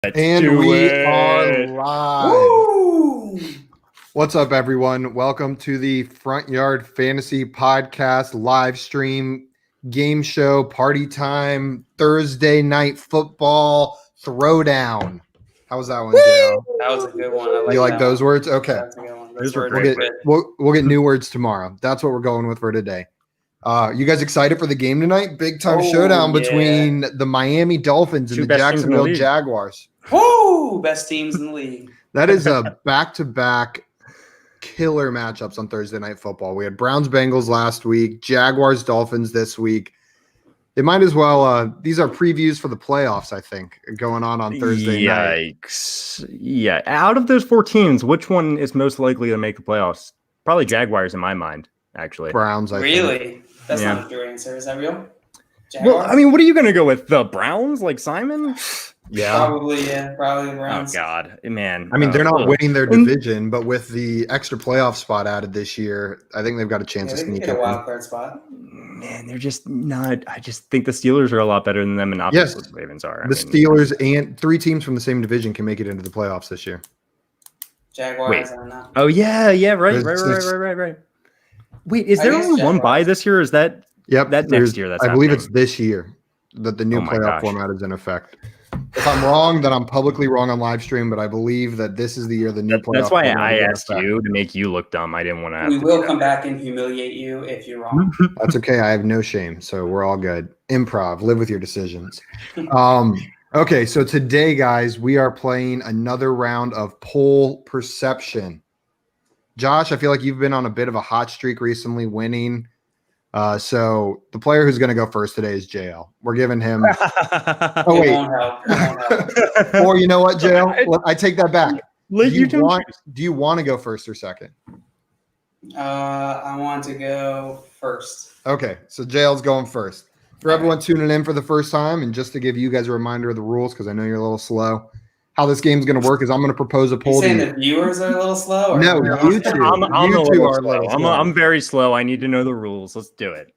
And we are live. Woo! What's up, everyone? Welcome to the Front Yard Fantasy Podcast live stream game show party time Thursday night football throwdown. How was that one, Joe? That was a good one. You like those words? Okay. That's a good one. Those were We'll great. get, we'll get new words tomorrow. That's what we're going with for today. You guys excited for the game tonight? Big time showdown between the Miami Dolphins and the Jacksonville Jaguars. Woo! Best teams in the league. That is a back-to-back killer matchups on Thursday Night Football. We had Browns-Bengals last week, Jaguars-Dolphins this week. It might as well these are previews for the playoffs, I think, going on Thursday night. Yikes. Yeah. Out of those four teams, which one is most likely to make the playoffs? Probably Jaguars in my mind, actually. Browns, I think. Really? That's not your answer. Is that real? Jaguars? Well, I mean, what are you going to go with? The Browns, like Simon? Yeah. Probably the Browns. Oh, God. Man. I mean, they're not winning their division, but with the extra playoff spot added this year, I think they've got a chance to sneak in. A wild card spot. Man, they're just not. I just think the Steelers are a lot better than them, and obviously the Ravens are. Steelers and three teams from the same division can make it into the playoffs this year. Jaguars, I don't know. Oh, yeah. Right. Wait, is there only one bye this year? Or is that that next year? I believe it's this year that the new playoff format is in effect. If I'm wrong, then I'm publicly wrong on live stream, but I believe that this is the year the new playoff. That's why I asked you to make you look dumb. I didn't want to. We will come back and humiliate you if you're wrong. That's okay. I have no shame, so we're all good. Improv. Live with your decisions. Okay, so today, guys, we are playing another round of poll perception. Josh, I feel like you've been on a bit of a hot streak recently, winning. So the player who's going to go first today is JL. We're giving him. Oh wait. It won't help. Or you know what, JL? I take that back. Do you want to go first or second? I want to go first. Okay, so JL's going first. For everyone tuning in for the first time, and just to give you guys a reminder of the rules, because I know you're a little slow. How this game's going to work is I'm going to propose a poll. You're saying the viewers are a little slow? Or no, you two. I'm very slow. I need to know the rules. Let's do it.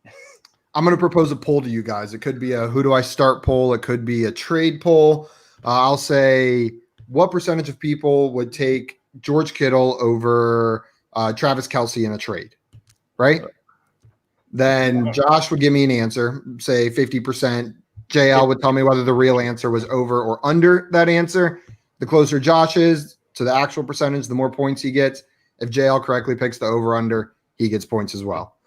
I'm going to propose a poll to you guys. It could be a who do I start poll. It could be a trade poll. I'll say what percentage of people would take George Kittle over Travis Kelce in a trade, right? Then Josh would give me an answer, say 50%. JL would tell me whether the real answer was over or under that answer. The closer Josh is to the actual percentage, the more points he gets. If JL correctly picks the over-under, he gets points as well.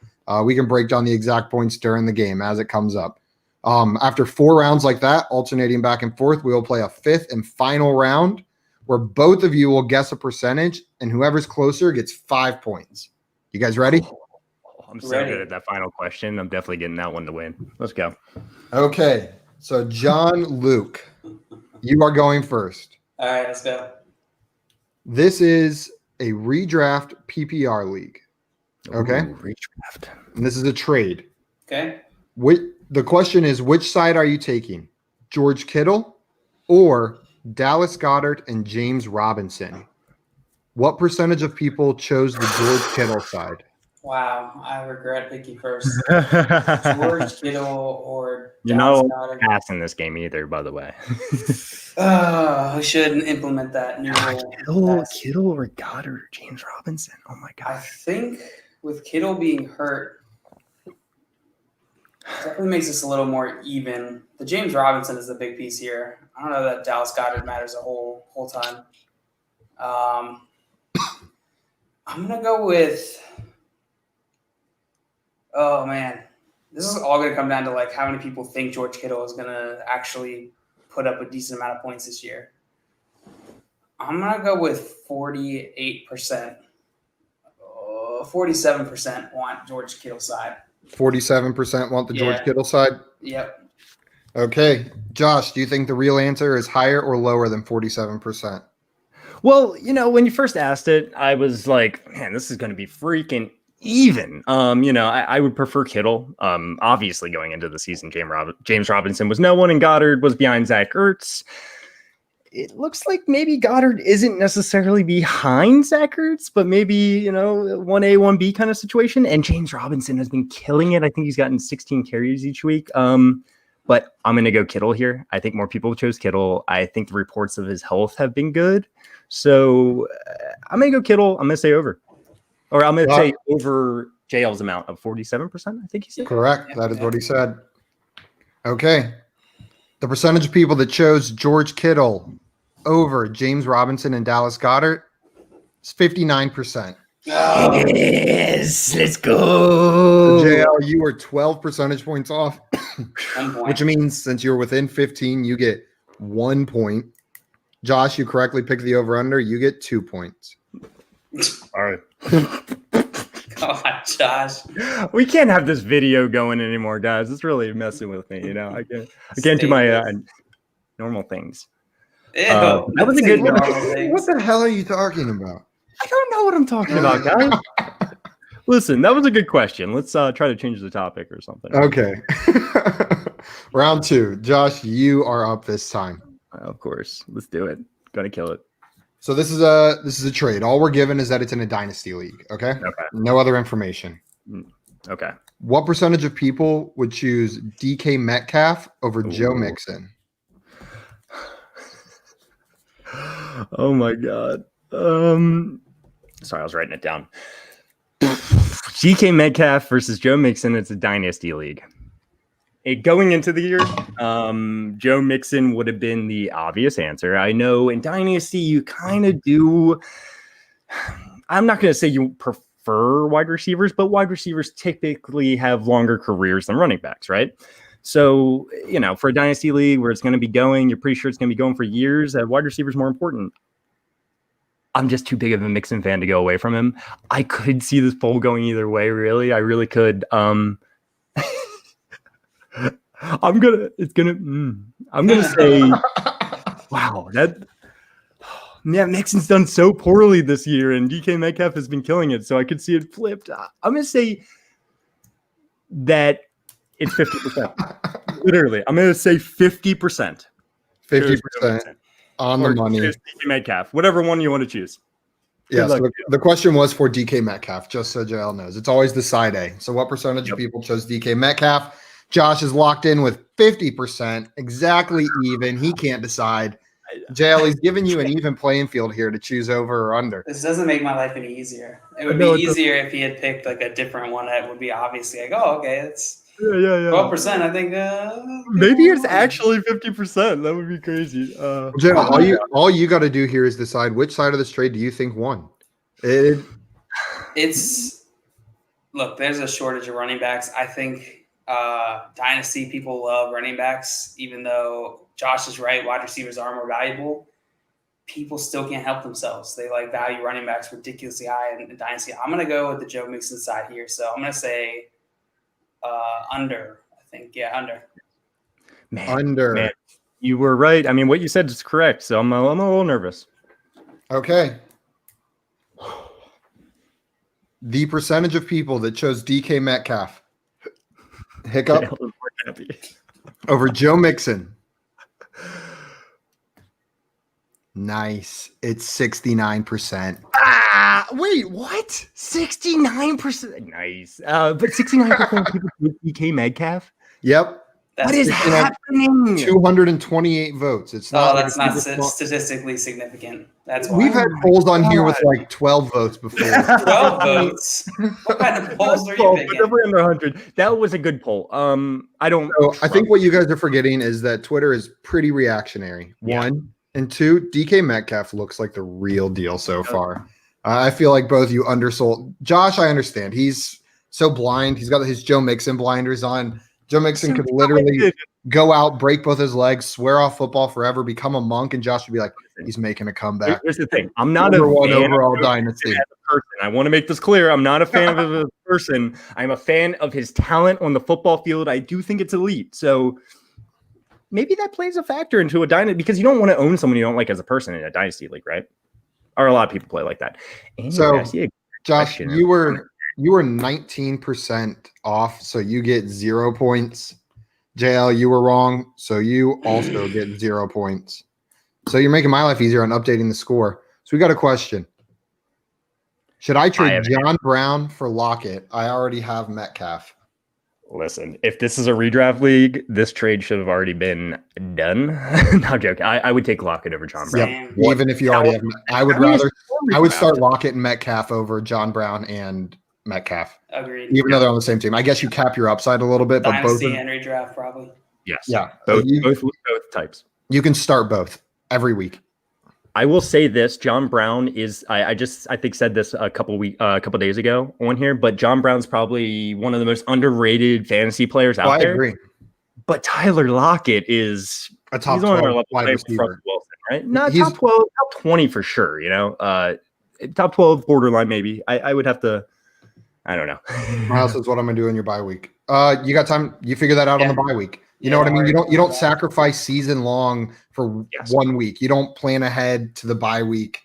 We can break down the exact points during the game as it comes up. After 4 rounds like that, alternating back and forth, we will play a 5th and final round where both of you will guess a percentage, and whoever's closer gets 5 points. You guys ready? I'm so good at that final question. I'm definitely getting that one to win. Let's go. Okay, so John Luke, you are going first. All right, let's go. This is a redraft PPR league. Okay? Ooh, redraft. And this is a trade. Okay. The question is, which side are you taking? George Kittle or Dallas Goedert and James Robinson? What percentage of people chose the George Kittle side? Wow, I regret picking first. George Kittle or you're not passing this game either, by the way. I shouldn't implement that new rule. Kittle or Goddard or James Robinson. Oh my God. I think with Kittle being hurt, definitely makes this a little more even. The James Robinson is the big piece here. I don't know that Dallas Goedert matters a whole time. I'm gonna go with. Oh, man. This is all going to come down to, like, how many people think George Kittle is going to actually put up a decent amount of points this year. I'm going to go with 48%. 47% want George Kittle's side. 47% want the George Kittle side? Yep. Okay. Josh, do you think the real answer is higher or lower than 47%? Well, when you first asked it, I was like, man, this is going to be freaking even. I would prefer Kittle. Obviously going into the season, James Robinson was no one and Goddard was behind Zach Ertz. It looks like maybe Goddard isn't necessarily behind Zach Ertz, but maybe, 1A, 1B kind of situation. And James Robinson has been killing it. I think he's gotten 16 carries each week. but I'm going to go Kittle here. I think more people chose Kittle. I think the reports of his health have been good. So I'm going to go Kittle. I'm going to say over. Or I'm going to say over JL's amount of 47%, I think he said. Correct. That is what he said. Okay. The percentage of people that chose George Kittle over James Robinson and Dallas Goedert is 59%. Yes, let's go. JL, you were 12 percentage points off, which means since you're within 15, you get 1 point. Josh, you correctly picked the over-under. You get 2 points. All right. God, Josh. We can't have this video going anymore, guys. It's really messing with me. I can't do my normal things. That was a good one. What the hell are you talking about? I don't know what I'm talking about, guys. Listen, that was a good question. Let's try to change the topic or something. Okay. Round 2. Josh, you are up this time. Of course. Let's do it. Gotta kill it. So this is a trade. All we're given is that it's in a dynasty league. Okay. No other information. Okay. What percentage of people would choose DK Metcalf over Joe Mixon? Oh my God. Sorry, I was writing it down. DK Metcalf versus Joe Mixon. It's a dynasty league. Going into the year, Joe Mixon would have been the obvious answer. I know in Dynasty, you kind of do. I'm not going to say you prefer wide receivers, but wide receivers typically have longer careers than running backs, right? So, for a Dynasty league where it's going to be going, you're pretty sure it's going to be going for years, wide receiver is more important. I'm just too big of a Mixon fan to go away from him. I could see this poll going either way, really. I really could. I'm gonna say, wow, Mixon's done so poorly this year, and DK Metcalf has been killing it, so I could see it flipped. I'm gonna say that it's 50%. Literally, I'm gonna say 50%. 50% on the money. DK Metcalf, whatever one you want to choose. Yeah, so the question was for DK Metcalf, just so JL knows. It's always the side A. So what percentage of people chose DK Metcalf? Josh is locked in with 50%, exactly even. He can't decide. JL, he's giving you an even playing field here to choose over or under. This doesn't make my life any easier. It would be easier if he had picked like a different one that would be obviously like, oh, okay, it's 12%. I think maybe it's actually 50%. That would be crazy. JL, all you got to do here is decide which side of this trade do you think won. There's a shortage of running backs. I think Dynasty people love running backs, even though Josh is right, wide receivers are more valuable. People still can't help themselves. They value running backs ridiculously high in Dynasty. I'm gonna go with the Joe Mixon side here, so I'm gonna say under. I think under. Man, you were right. I mean, what you said is correct. So I'm a little nervous. Okay. The percentage of people that chose DK Metcalf. Hiccup over Joe Mixon. Nice. It's 69%. Wait, what? 69%. Nice. But 69% of people with DK Metcalf? Yep. What is happening? 228 votes. It's not. That's not statistically significant. That's why. We've had polls on here with 12 votes before. 12 votes. What kind of polls are you picking? Definitely under 100. That was a good poll. I think what you guys are forgetting is that Twitter is pretty reactionary. One and two, DK Metcalf looks like the real deal so far. I feel like both you undersold. Josh, I understand. He's so blind. He's got his Joe Mixon blinders on. Joe Mixon could literally go out, break both his legs, swear off football forever, become a monk, and Josh would be like, he's making a comeback. Here's the thing. I'm not a fan overall dynasty. As a person. I want to make this clear. I'm not a fan of a person. I'm a fan of his talent on the football field. I do think it's elite. So maybe that plays a factor into a dynasty because you don't want to own someone you don't like as a person in a dynasty league, right? Or a lot of people play like that. So, Josh, you were 19% off, so you get 0 points. JL, you were wrong, so you also get 0 points. So you're making my life easier on updating the score. So we got a question. Should I trade John Brown for Lockett? I already have Metcalf. Listen, if this is a redraft league, this trade should have already been done. Not joking. I would take Lockett over John Brown. Yep. Even if you already have, I would start Lockett and Metcalf over John Brown and Metcalf. Agreed. Even though they're on the same team. I guess you cap your upside a little bit, but Dynasty and redraft probably. Yes. Yeah. Both types. You can start both every week. I will say this: John Brown is. I think said this a couple days ago on here, but John Brown's probably one of the most underrated fantasy players out there. I agree. But Tyler Lockett is a top 12 wide receiver, Wilson, right? Not top 12, top 20 for sure. You know, top 12 borderline maybe. I would have to. I don't know. Miles is what I'm gonna do in your bye week. You got time? You figure that out on the bye week. You know what I mean? You don't sacrifice season long for 1 week. You don't plan ahead to the bye week,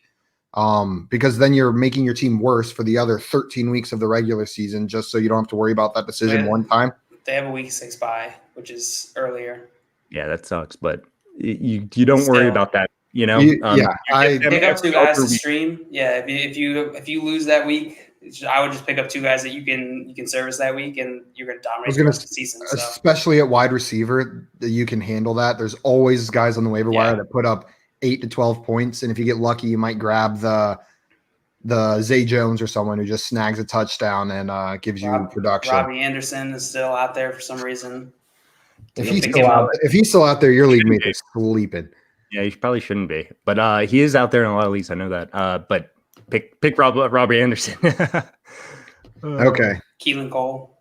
because then you're making your team worse for the other 13 weeks of the regular season, just so you don't have to worry about that decision one time. They have a week 6 bye, which is earlier. Yeah, that sucks, but you don't worry about that. You know, I pick up 2 guys to stream. Yeah, if you lose that week, I would just pick up 2 guys that you can service that week, and you're going to dominate the rest of the season. So. Especially at wide receiver, that you can handle that. There's always guys on the waiver wire that put up 8 to 12 points, and if you get lucky, you might grab the Zay Jones or someone who just snags a touchdown and gives you production. Robbie Anderson is still out there for some reason. If he's still out there, your league mate is sleeping. Yeah, he probably shouldn't be, but he is out there in a lot of leagues. I know that. But pick Robbie Anderson. Okay. Keelan Cole.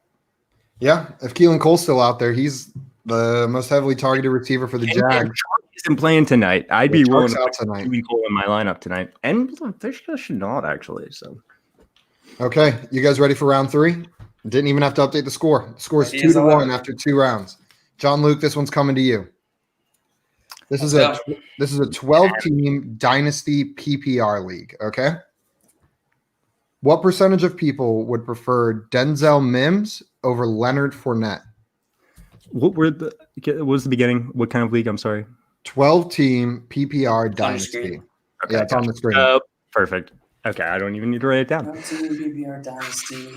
Yeah, if Keelan Cole's still out there, he's the most heavily targeted receiver for the Jags. Isn't playing tonight. I'd be willing to put Keelan Cole in my lineup tonight, and they should not actually. So, okay, you guys ready for round 3? Didn't even have to update the score. The score is 2-1 after 2 rounds. John Luke, this one's coming to you. This is a 12-team dynasty PPR league. Okay. What percentage of people would prefer Denzel Mims over Leonard Fournette? What was the beginning? What kind of league? I'm sorry. 12-team PPR dynasty. Okay, yeah, it's on the screen. Perfect. Okay, I don't even need to write it down. 12-team PPR dynasty.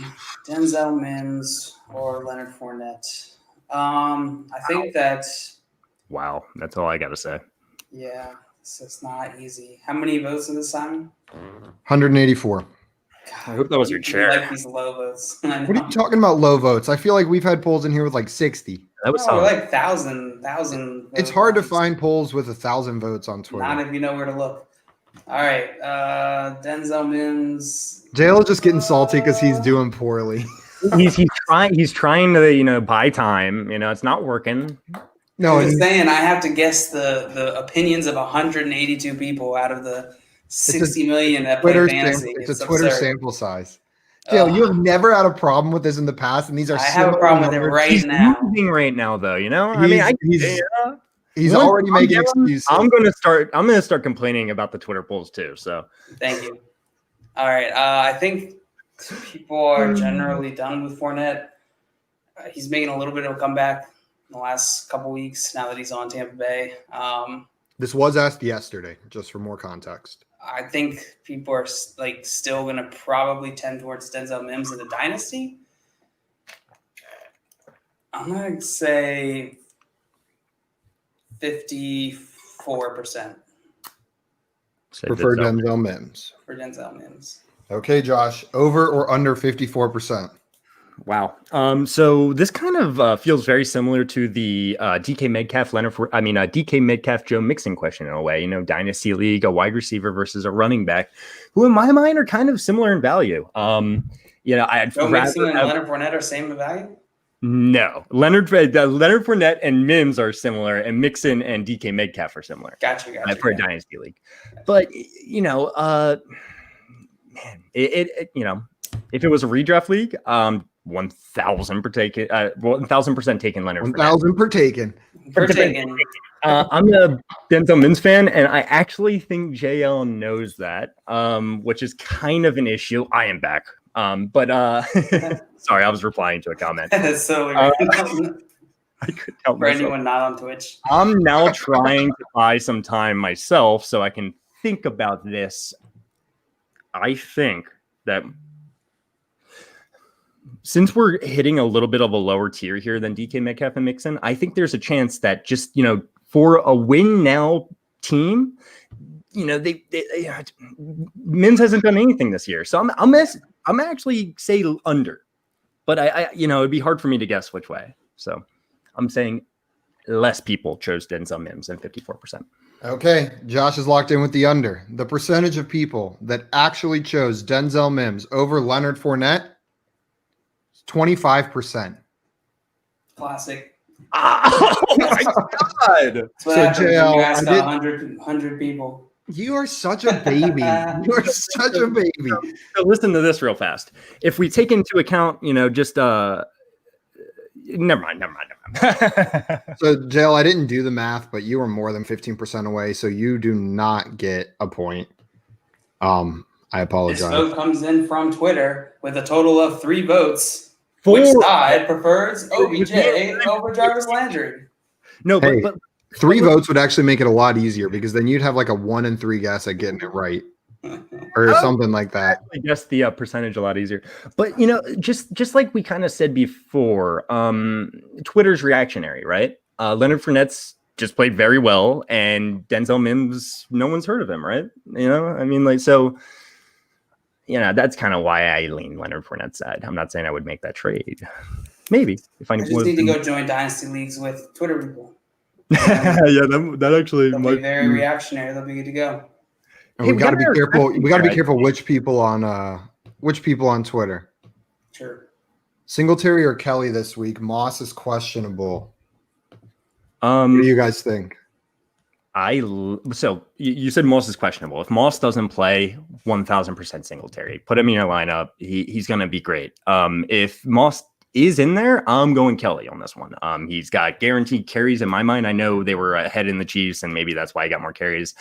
Denzel Mims or Leonard Fournette. I think that. Wow, that's all I got to say. Yeah, it's not easy. How many votes in this, Simon? 184. I hope that was your chair. I like these low votes. What are you talking about low votes? I feel like we've had polls in here with like 60. That was like 1,000. It's hard to find polls with 1,000 votes on Twitter. Not if you know where to look. All right, Denzel Mims. JL just getting salty because he's doing poorly. He's trying to buy time. It's not working. No, I'm saying I have to guess the opinions of 182 people out of the 60 million that play fantasy. It's a Twitter sample size. Dale, you have never had a problem with this in the past, and these are. I have a problem with it right now. He's moving right now, though. He's already making excuses. I'm gonna start complaining about the Twitter polls too. So thank you. All right, I think people are generally done with Fournette. He's making a little bit of a comeback in the last couple weeks now that he's on Tampa Bay. This was asked yesterday, just for more context. I think people are still going to probably tend towards Denzel Mims in the dynasty. I'm going to say 54%. Prefer Denzel Mims. For Denzel Mims. Okay, Josh, over or under 54%? Wow. So this kind of feels very similar to the DK Metcalf Joe Mixon question in a way. Dynasty league, a wide receiver versus a running back, who in my mind are kind of similar in value. I'd Joe Mixon and Leonard Fournette are same in value. No, Leonard Fournette and Mims are similar, and Mixon and DK Metcalf are similar. Gotcha. For a dynasty league, but man, if it was a redraft league, 1,000% taken Leonard. 1,000 per taken. I'm a Denzel Mims fan, and I actually think JL knows that, which is kind of an issue. I am back, but sorry, I was replying to a comment. That's so weird. I could help for myself. anyone not on Twitch. I'm now trying to buy some time myself so I can think about this. I think that since we're hitting a little bit of a lower tier here than DK Metcalf and Mixon, I think there's a chance that just, for a win now team, Mims hasn't done anything this year. So I'm actually say under, but it'd be hard for me to guess which way. So I'm saying less people chose Denzel Mims than 54%. Okay, Josh is locked in with the under. The percentage of people that actually chose Denzel Mims over Leonard Fournette is 25%. Classic. Oh my God. That's what So, happens when JL, you ask I did- 100 people. You are such a baby. You are such a baby. So listen to this real fast. If we take into account, just never mind. So, Jail, I didn't do the math, but you were more than 15% away, so you do not get a point. I This apologize. vote comes in from Twitter with a total of 3 votes. Four. Which side prefers OBJ over Jarvis Landry? No, Hey. but 3 votes would actually make it a lot easier because then you'd have like a 1 in 3 guess at getting it right or something like that. I guess the percentage a lot easier. But just like we kind of said before, Twitter's reactionary, right? Leonard Fournette's just played very well, and Denzel Mims, no one's heard of him, right? That's kind of why I lean Leonard Fournette's side. I'm not saying I would make that trade. Maybe if I just need to go join dynasty leagues with Twitter people. that actually They'll be very reactionary. They'll be good to go. And Hey, we got to be we careful. We got to be right? careful which people on Twitter. Sure. Singletary or Kelly this week? Moss is questionable. What do you guys think? So you said Moss is questionable. If Moss doesn't play, 1,000% Singletary. Put him in your lineup. He's going to be great. If Moss is in there, I'm going Kelly on this one. He's got guaranteed carries in my mind. I know they were ahead in the Chiefs, and maybe that's why he got more carries.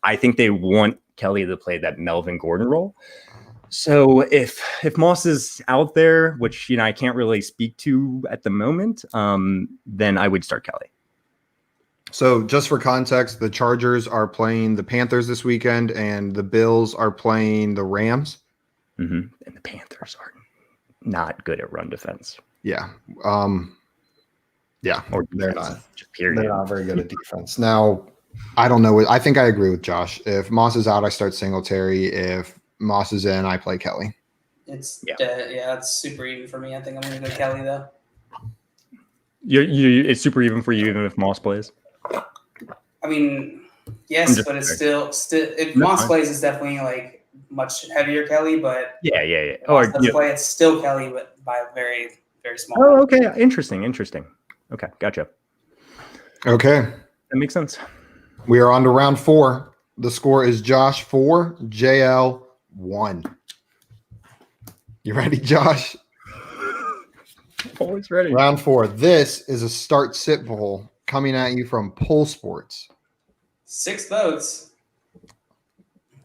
I think they want Kelly to play that Melvin Gordon role. So if Moss is out there, which I can't really speak to at the moment, then I would start Kelly. So just for context, the Chargers are playing the Panthers this weekend, and the Bills are playing the Rams. Mm-hmm. And the Panthers are not good at run defense. Yeah. Yeah. Or they're defense, not. Period. They're not very good at defense. Now, I don't know. I think I agree with Josh. If Moss is out, I start Singletary. If Moss is in, I play Kelly. It's it's super even for me. I think I'm going to go Kelly though. It's super even for you, even if Moss plays. I mean, yes, but it's still if Moss plays, it's definitely like much heavier Kelly. But Yeah. if Moss doesn't play, it's still Kelly, but by a very, very small. Oh, okay. Interesting. Okay, gotcha. Okay. That makes sense. We are on to round 4. The score is Josh 4, JL 1. You ready, Josh? Always ready. Round 4. This is a start sit bowl coming at you from Pole Sports. 6 votes.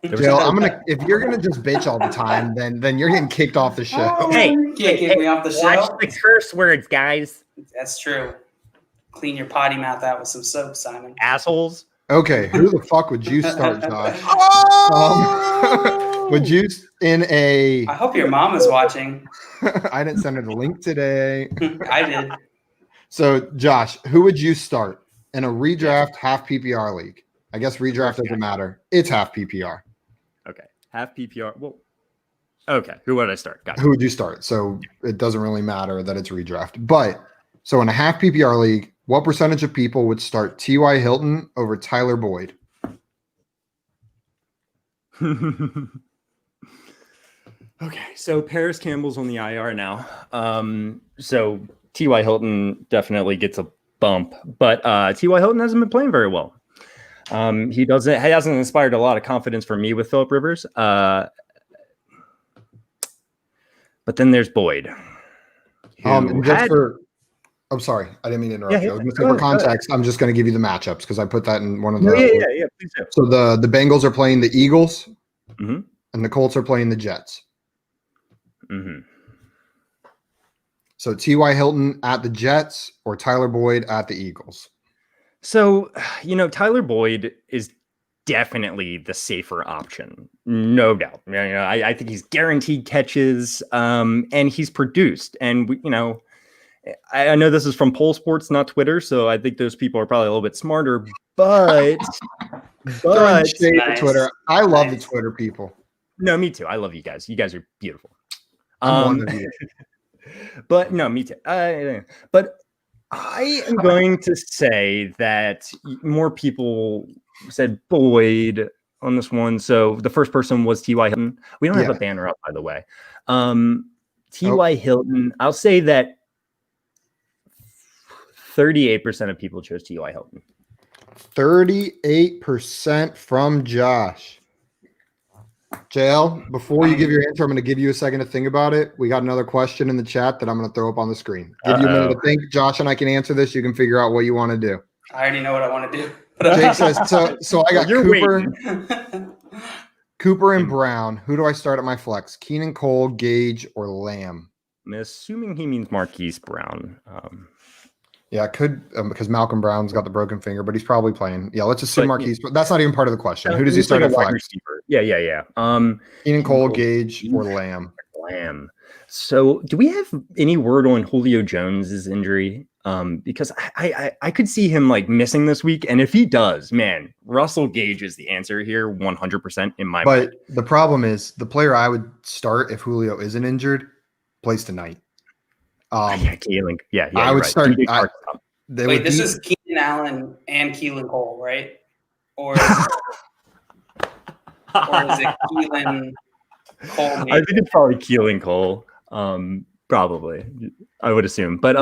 JL, if you're gonna just bitch all the time, then you're getting kicked off the show. Hey, You can't kick me off the show. Watch the curse words, guys. That's true. Clean your potty mouth out with some soap, Simon. Assholes. Okay, who the fuck would you start, Josh? Would you in a? I hope your mom is watching. I didn't send her the link today. I did. So, Josh, who would you start in a redraft half PPR league? I guess redraft doesn't matter. It's half PPR. Okay, half PPR. Well, okay. Who would I start? Gotcha. Who would you start? So it doesn't really matter that it's redraft. But so in a half PPR league, what percentage of people would start T.Y. Hilton over Tyler Boyd? Okay, so Paris Campbell's on the IR now. So T.Y. Hilton definitely gets a bump, but T.Y. Hilton hasn't been playing very well. He hasn't inspired a lot of confidence for me with Phillip Rivers. But then there's Boyd. I'm sorry, I didn't mean to interrupt you. I was gonna say for context, I'm just going to give you the matchups because I put that in one of the. Yeah. Please do. So the Bengals are playing the Eagles, Mm-hmm. and the Colts are playing the Jets. Mm-hmm. So T.Y. Hilton at the Jets or Tyler Boyd at the Eagles. So, Tyler Boyd is definitely the safer option, no doubt. I think he's guaranteed catches, and he's produced. And I know this is from Pole Sports, not Twitter, so I think those people are probably a little bit smarter. But Throwing shade to Nice. Twitter. I love the Nice. Twitter people. no, me too. I love you guys. You guys are beautiful. I'm one of you. But no, me too. But I am going to say that more people said Boyd on this one. So the first person was T.Y. Hilton. We don't have a banner up, by the way. T.Y. Hilton, I'll say that 38% of people chose T.Y. Hilton. 38% from Josh. JL, before you give your answer, I'm going to give you a second to think about it. We got another question in the chat that I'm going to throw up on the screen. Give you a minute to think. Josh and I can answer this. You can figure out what you want to do. I already know what I want to do. Jake says, so I got Cooper and Brown. Who do I start at my flex? Keenan Cole, Gage, or Lamb? I'm assuming he means Marquise Brown. Yeah, it could because Malcolm Brown's got the broken finger, but he's probably playing. Yeah, let's assume Marquise. But that's not even part of the question. Who does he start at flex? Receiver. Yeah. Keenan Cole, Gage, or Lamb? Lamb. So, do we have any word on Julio Jones's injury? Because I could see him like missing this week, and if he does, man, Russell Gage is the answer here, 100% in my mind. But the problem is the player I would start if Julio isn't injured plays tonight. Keelan. Yeah, I would start. Wait, this is Keenan Allen and Keelan Cole, right? Or is it Keelan Cole? Maybe? I think it's probably Keelan Cole. Probably, I would assume. But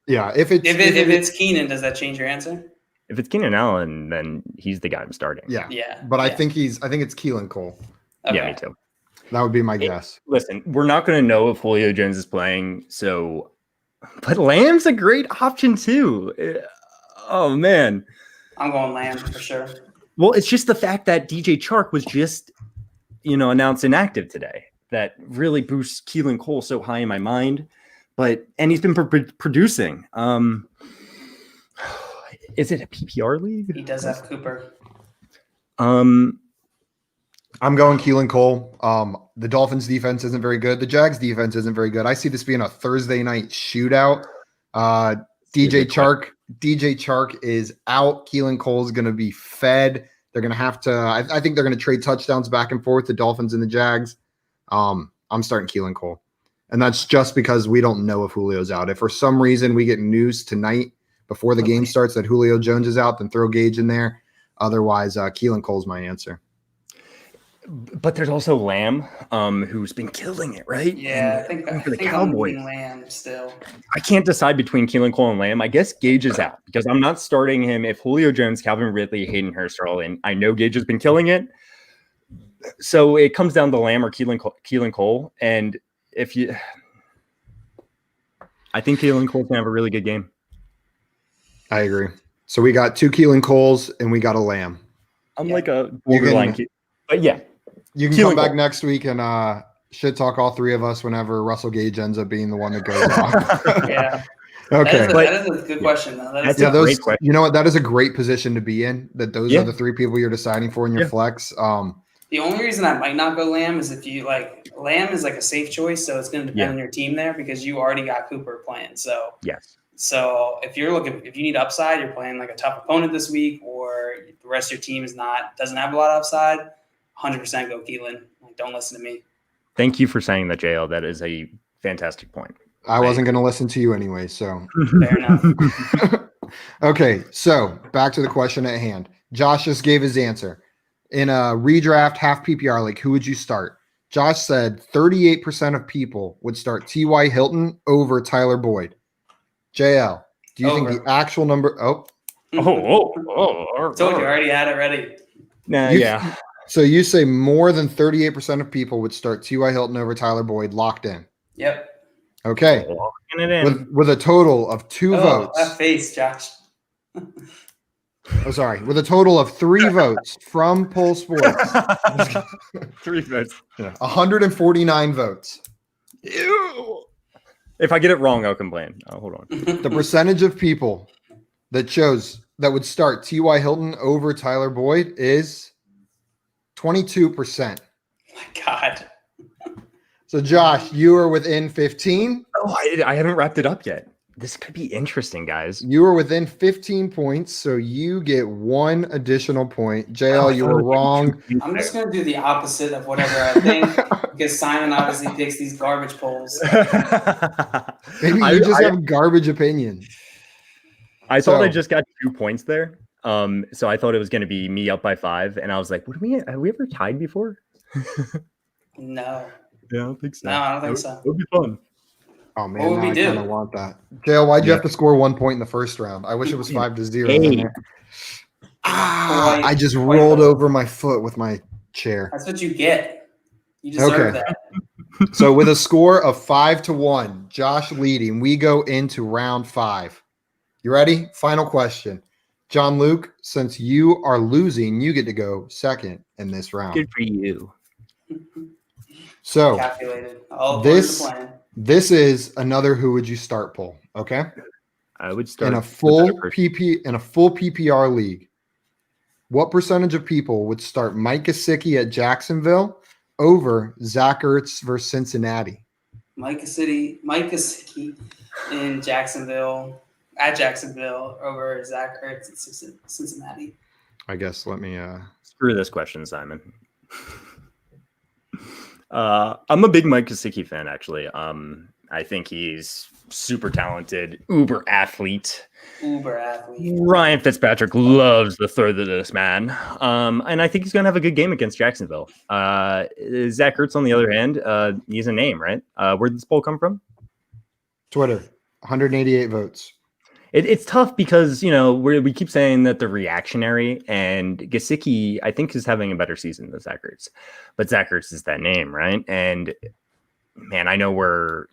if it's Keenan, does that change your answer? If it's Keenan Allen, then he's the guy I'm starting. Yeah. But I think it's Keelan Cole. Okay. Yeah, me too. That would be my guess. Listen, we're not going to know if Julio Jones is playing, but Lamb's a great option too. Oh man, I'm going Lamb for sure. Well, it's just the fact that DJ Chark was just, announced inactive today that really boosts Keelan Cole so high in my mind. And he's been producing. Is it a PPR league? He does have Cooper. I'm going Keelan Cole. The Dolphins defense isn't very good. The Jags defense isn't very good. I see this being a Thursday night shootout. DJ Chark is out. Keelan Cole is going to be fed. They're going to have to. I think they're going to trade touchdowns back and forth. The Dolphins and the Jags. I'm starting Keelan Cole, and that's just because we don't know if Julio's out. If for some reason we get news tonight before the game starts that Julio Jones is out, then throw Gage in there. Otherwise, Keelan Cole's my answer. But there's also Lamb, who's been killing it, right? Yeah, I think for the Cowboys. I'm Lamb still. I can't decide between Keelan Cole and Lamb. I guess Gage is out because I'm not starting him if Julio Jones, Calvin Ridley, Hayden Hurst are all in. I know Gage has been killing it. So it comes down to Lamb or Keelan Cole. And I think Keelan Cole's going to have a really good game. I agree. So we got 2 Keelan Coles and we got a Lamb. I'm like a borderline. But yeah. You can come back next week and shit talk all 3 of us whenever Russell Gage ends up being the one that goes off. Yeah. Okay. That is a good question, though. That's a great question. You know what? That is a great position to be in. That those are the 3 people you're deciding for in your flex. The only reason I might not go Lamb is if you Lamb is like a safe choice, so it's going to depend on your team there because you already got Cooper playing. So yes. So if you need upside, you're playing like a tough opponent this week, or the rest of your team doesn't have a lot of upside. 100% go Keelan. Don't listen to me. Thank you for saying that, JL. That is a fantastic point. I wasn't going to listen to you anyway, so. Fair enough. Okay, so back to the question at hand. Josh just gave his answer. In a redraft half PPR league, who would you start? Josh said 38% of people would start T.Y. Hilton over Tyler Boyd. JL, do you think the actual number? Told you, I already had it ready. Yeah. So you say more than 38% of people would start T.Y. Hilton over Tyler Boyd locked in. Yep. Okay. Locking it in. With a total of 2 votes. That face, Josh. Sorry. With a total of 3 votes from Pole Sports. 3 votes. 149 votes. Ew. If I get it wrong, I'll complain. Hold on. The percentage of people that would start T.Y. Hilton over Tyler Boyd is 22%. My God. So, Josh, you are within 15. Oh, I haven't wrapped it up yet. This could be interesting, guys. You are within 15 points, so you get 1 additional point. JL, you were wrong. I'm just going to do the opposite of whatever I think because Simon obviously picks these garbage polls. Maybe you just have garbage opinions. I thought I just got 2 points there. So I thought it was going to be me up by 5, and I was like, have we ever tied before? No. Yeah, I don't think so. No, I don't think so. It would be fun. Oh man, What would we I do? kind of want that. JL, why'd you have to score 1 point in the first round? I wish it was 5-0. I just rolled over my foot with my chair. That's what you get. You deserve that. So with a score of 5-1, Josh leading, we go into round 5. You ready? Final question. John Luke, since you are losing, you get to go second in this round. Good for you. So calculated. This is another who would you start poll, okay? I would start in a full PPR league. What percentage of people would start Mike Gesicki at Jacksonville over Zach Ertz versus Cincinnati? Mike Gesicki in Jacksonville over Zach Ertz at Cincinnati. I guess let me screw this question, Simon. I'm a big Mike Gesicki fan, actually. I think he's super talented, uber athlete. Ryan Fitzpatrick loves the third of this man. And I think he's going to have a good game against Jacksonville. Zach Ertz, on the other hand, he's a name, right? Where did this poll come from? Twitter, 188 votes. It's tough because, we keep saying that they're reactionary, and Gesicki, I think, is having a better season than Zach Ertz. But Zach Ertz is that name, right? And, man, I know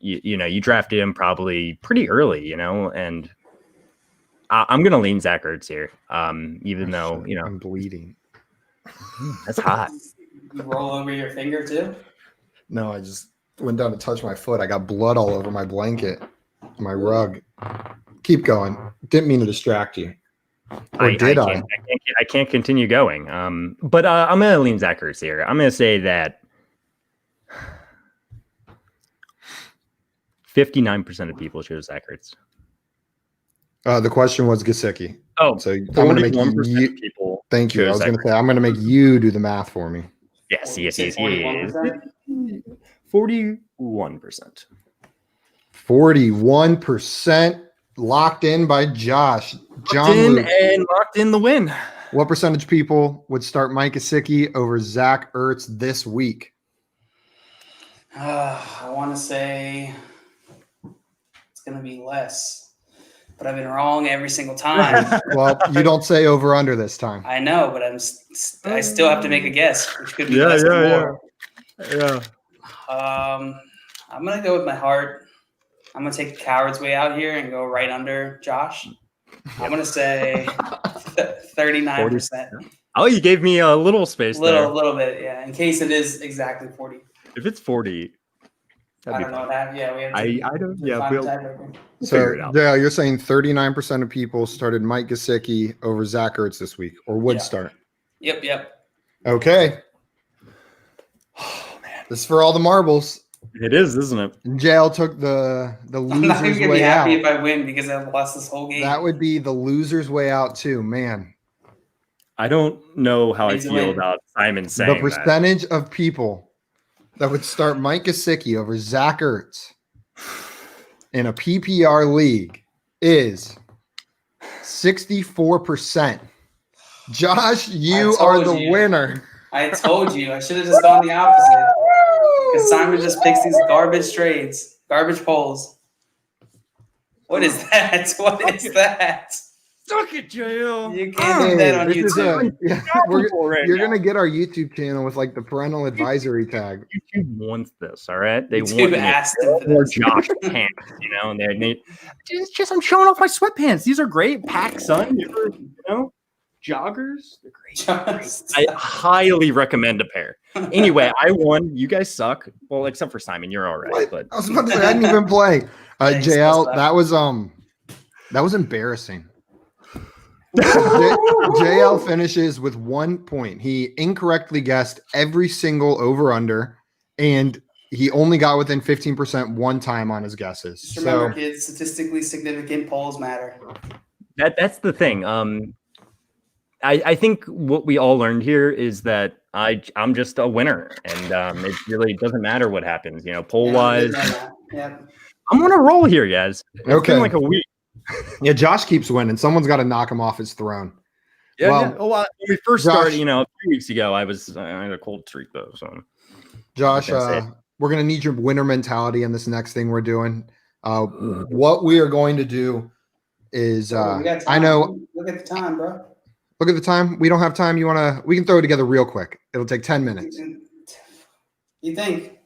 you drafted him probably pretty early, and I'm going to lean Zach Ertz here, even though, I'm bleeding. That's hot. You roll over your finger, too? No, I just went down to touch my foot. I got blood all over my blanket, my rug. Keep going. Didn't mean to distract you. Or did I? I can't continue going. But I'm going to lean Zach Ertz here. I'm going to say that 59% of people chose Zach Ertz. The question was Gesicki. Oh, so I'm going to make you. People thank you. I was going to say I'm going to make you do the math for me. Yes. 41%. 41%. Locked in by Josh. Locked in the win. What percentage of people would start Mike Gesicki over Zach Ertz this week? I want to say it's going to be less, but I've been wrong every single time. Well, you don't say over under this time. I know, but I still have to make a guess, which could be less than more. Yeah. I'm going to go with my heart. I'm going to take the coward's way out here and go right under Josh. I'm going to say 39%. Oh, you gave me a little space there. Little bit, yeah, in case it is exactly 40. If it's 40, I don't know what happened. Yeah, we have So, yeah, you're saying 39% of people started Mike Gesicki over Zach Ertz this week, or would start? Yep. Okay. Oh, man. This is for all the marbles. It is, isn't it? JL took the loser's I'm not even gonna way be happy out. if I win because I've lost this whole game. That would be the loser's way out too, man. I don't know how I feel about Simon saying the percentage of people that would start Mike Gesicki over Zach Ertz in a PPR league is 64%. Josh, you are the winner. I told you. I should have just gone the opposite. Because Simon just picks these garbage trades, garbage polls. What is that? What is that? Suck it, JL. You can't do that on YouTube. You're going to get our YouTube channel with like the parental advisory tag. YouTube wants this, all right? They YouTube want asked them for more this. Josh pants, and it's just I'm showing off my sweatpants. These are great. Pack Sun, joggers. They're great. I highly recommend a pair. Anyway, I won. You guys suck. Well, except for Simon, you're all right. What? But I was about to say I didn't even play. JL, that was embarrassing. JL finishes with 1 point. He incorrectly guessed every single over-under, and he only got within 15% one time on his guesses. Just remember, kids, statistically significant polls matter. That's the thing. I think what we all learned here is that I'm just a winner, and it really doesn't matter what happens, poll wise. Yeah. I'm on a roll here, guys. It's been like a week. Yeah, Josh keeps winning. Someone's got to knock him off his throne. Yeah. When we first started, a few weeks ago, I had a cold streak though. So, Josh, we're gonna need your winner mentality in this next thing we're doing. What we are going to do is, I know. Look at the time, bro. Look at the time. We don't have time. We can throw it together real quick. It'll take 10 minutes. You think?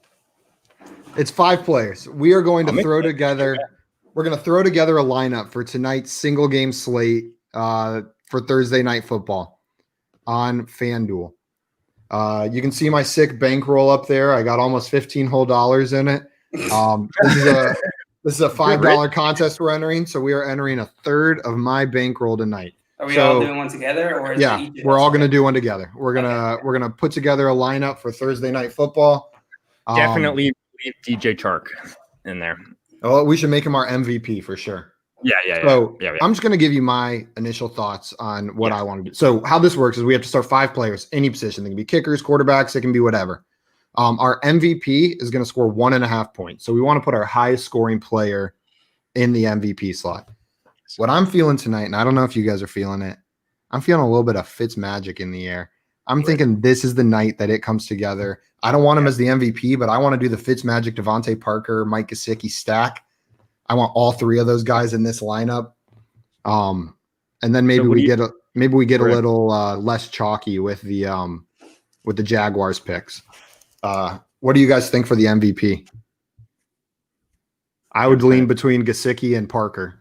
It's 5 players. We are going to throw together. We're going to throw together a lineup for tonight's single game slate for Thursday Night Football on FanDuel. You can see my sick bankroll up there. I got almost $15 whole in it. This is a $5 contest we're entering, so we are entering a third of my bankroll tonight. Are we all doing one together, or we're all going to do one together. We're gonna put together a lineup for Thursday Night Football. Definitely leave DJ Chark in there. Oh, we should make him our MVP for sure. Yeah. I'm just going to give you my initial thoughts on what I want to do. So how this works is we have to start 5 players, any position. They can be kickers, quarterbacks, it can be whatever. Our MVP is going to score 1.5 points. So we want to put our highest scoring player in the MVP slot. What I'm feeling tonight, and I don't know if you guys are feeling it, I'm feeling a little bit of Fitz magic in the air. I'm thinking this is the night that it comes together. I don't want him as the MVP, but I want to do the Fitz magic, Devontae Parker, Mike Gesicki stack. I want all 3 of those guys in this lineup. And then maybe we get a little less chalky with the Jaguars picks. What do you guys think for the MVP? I would lean between Gesicki and Parker.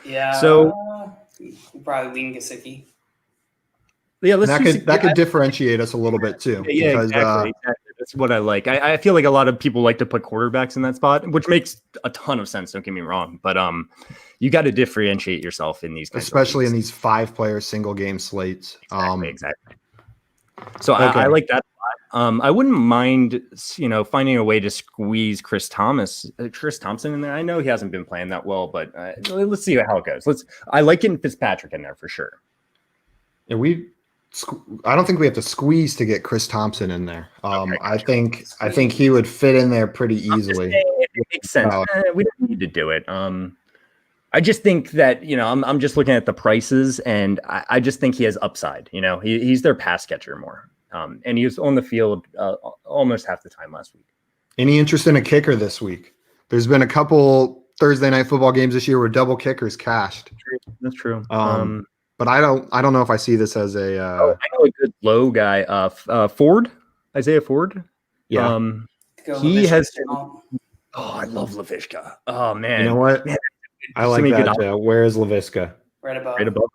Yeah. So we'll probably lean Gesicki. Yeah, that could differentiate us a little bit too. Yeah, because, exactly. That's what I like. I feel like a lot of people like to put quarterbacks in that spot, which makes a ton of sense. Don't get me wrong, but you got to differentiate yourself in these, especially in these 5-player single game slates. Exactly. So okay. I like that. I wouldn't mind, finding a way to squeeze Chris Thompson in there. I know he hasn't been playing that well, but let's see how it goes. I like getting Fitzpatrick in there for sure. Yeah, I don't think we have to squeeze to get Chris Thompson in there. I think he would fit in there pretty easily. It makes sense. We don't need to do it. I just think that, I'm just looking at the prices, and I just think he has upside. He's their pass catcher more. And he was on the field almost half the time last week. Any interest in a kicker this week? There's been a couple Thursday Night Football games this year where double kickers cashed. That's true. But I don't know if I see this as a. I know a good low guy. Isaiah Ford. Yeah. He has. I love Laviska. Oh man. You know what? I like that. Where is Laviska? Right above.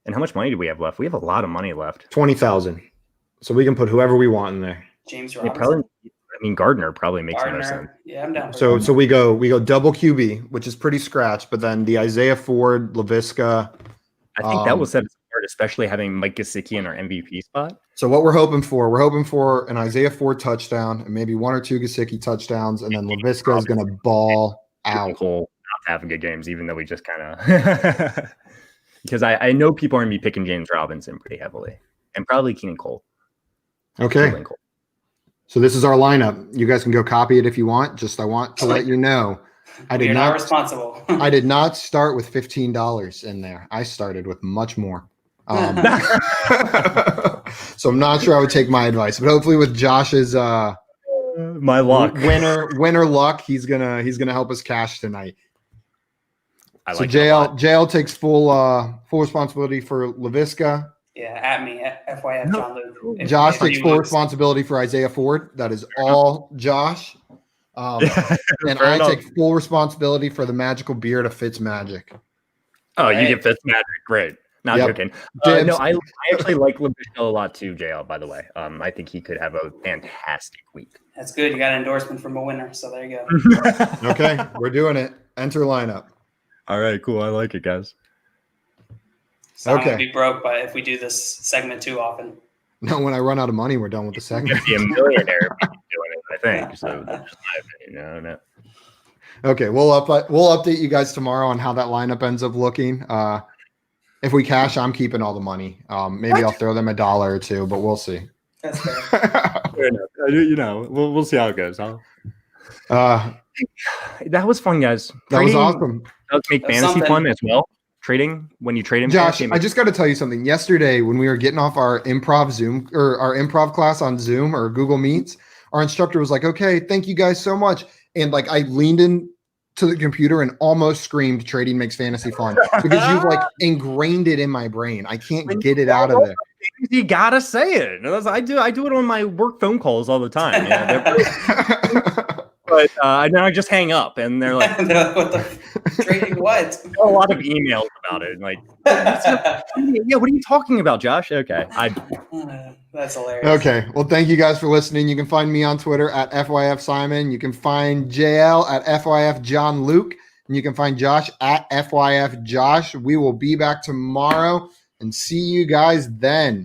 And how much money do we have left? We have a lot of money left. 20,000. So we can put whoever we want in there. James Robinson. Gardner probably makes the most sense. Yeah, I'm down. So we go double QB, which is pretty scratch, but then the Isaiah Ford, Laviska. I think that will set us apart, especially having Mike Gesicki in our MVP spot. So what we're hoping for an Isaiah Ford touchdown and maybe 1 or 2 Gesicki touchdowns, and then Laviska is going to ball out. Not having good games, even though we just kind of because I know people are going to be picking James Robinson pretty heavily, and probably Keenan Cole. Okay. So this is our lineup. You guys can go copy it if you want. Just I want to let you know, we are not responsible. I did not start with $15 in there. I started with much more. So I'm not sure I would take my advice, but hopefully with Josh's my luck winner luck, he's gonna help us cash tonight. JL takes full responsibility for Laviska. Yeah, at me, FYF John Luke. Josh takes full responsibility for Isaiah Ford. That is all Josh. And I take full responsibility for the magical beard of Fitzmagic. Oh, you get Fitzmagic. Great. Not Yep. joking. Dibs. No, I actually like Laviska a lot too, JL, by the way. I think he could have a fantastic week. That's good. You got an endorsement from a winner, so there you go. Okay, we're doing it. Enter lineup. All right, cool. I like it, guys. So I'm Okay. gonna be broke, but if we do this segment too often. No, when I run out of money, we're done with the segment. Be a millionaire if you keep doing it, I think. So that's just my opinion. No. Okay, we'll update you guys tomorrow on how that lineup ends up looking. If we cash, I'm keeping all the money. Maybe I'll throw them $1 or $2, but we'll see. That's fair. Fair enough. We'll see how it goes. That was fun, guys. That was awesome. Does make That was fantasy something. fun as well. Trading when you trade in Josh, fantasy, I just got to tell you something. Yesterday, when we were getting off our improv Zoom or our improv class on Zoom or Google Meets, our instructor was like, "Okay, thank you guys so much." And like I leaned in to the computer and almost screamed, "Trading makes fantasy fun," because you've like ingrained it in my brain. I can't get it out of there. you gotta say it. I do it on my work phone calls all the time. But now I just hang up, and they're like, What the trading what? a lot of emails about it. Like, yeah, what are you talking about, Josh? Okay, That's hilarious. Okay, well, thank you guys for listening. You can find me on Twitter at FYF Simon. You can find JL at FYF John Luke, and you can find Josh at FYF Josh. We will be back tomorrow and see you guys then.